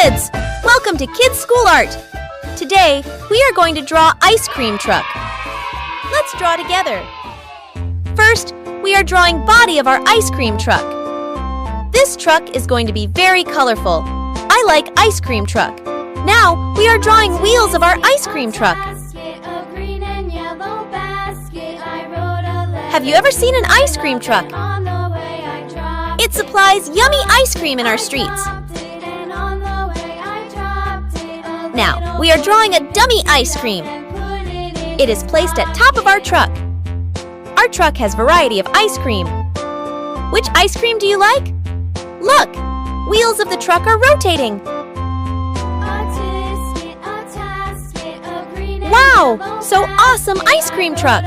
kids! Welcome to Kids School Art! Today, we are going to draw ice cream truck. Let's draw together. First, we are drawing body of our ice cream truck. This truck is going to be very colorful. I like ice cream truck. Now, we are drawing wheels of our ice cream truck. Have you ever seen an ice cream truck? It supplies yummy ice cream in our streets. Now, we are drawing a dummy ice cream. It is placed at top of our truck. Our truck has variety of ice cream. Which ice cream do you like? Look! Wheels of the truck are rotating. Wow! So awesome ice cream truck!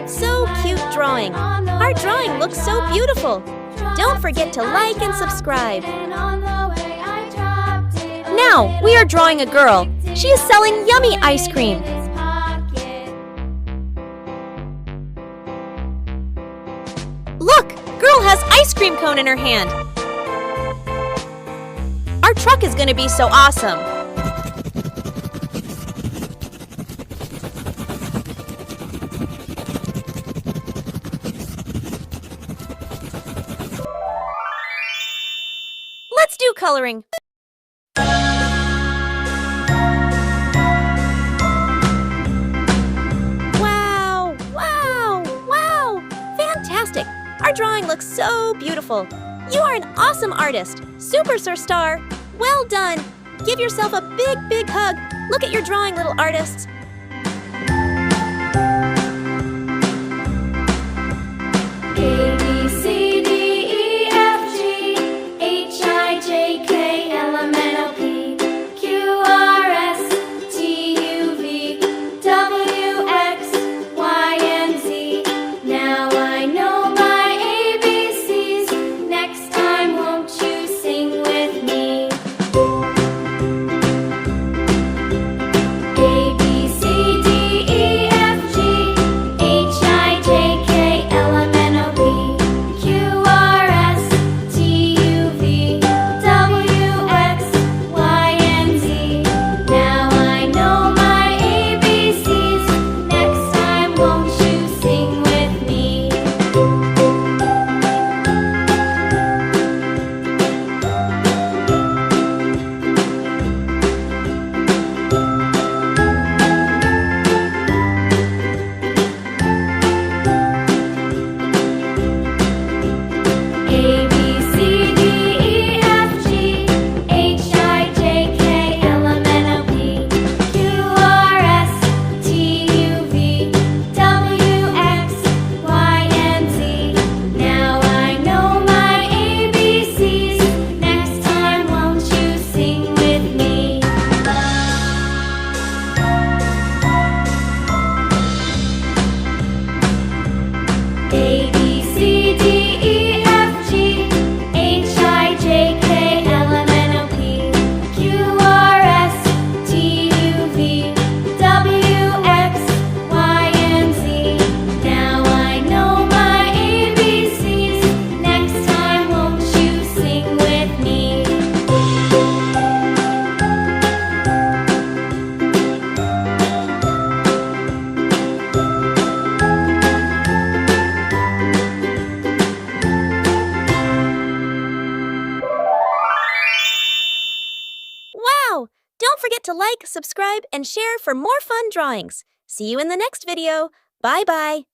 So cute drawing. Our drawing looks so beautiful. Don't forget to like and subscribe. Now, we are drawing a girl. She is selling yummy ice cream. Look! Girl has ice cream cone in her hand. Our truck is going to be so awesome. Let's do coloring. Wow! Wow! Wow! Fantastic! Our drawing looks so beautiful. You are an awesome artist. Super Star. Well done. Give yourself a big, big hug. Look at your drawing, little artists. A, B, C, D, E, F, G, H, I, J, K, L, M, N, O, P, Q, R, S, T, U, V, W, X, Y, and Z. Now I know my ABCs. Next time, won't you sing with me? A, B, C, D, E, F, G, H, I, J, K, L, M, N, O, P, Q, R, S, T, U, V, W, X, Y, and Z. Now I know my ABCs. Next time, won't you sing with me? A, B, C, D, E, F, G, H, I, J, K, L, M, N, O, P, Q, R, S, T, U, V, W, X, Y, and Z. Now I know my ABCs. Next time, won't you sing with me? A, B, C, D, E, F, G, H, I, J, K, L, M, N, O, P, Q, R, S, T, U, V, W, X, Y, and Z. Now I know my ABCs. Next time, won't you sing with me? Wow! Don't forget to like, subscribe, and share for more fun drawings. See you in the next video. Bye-bye.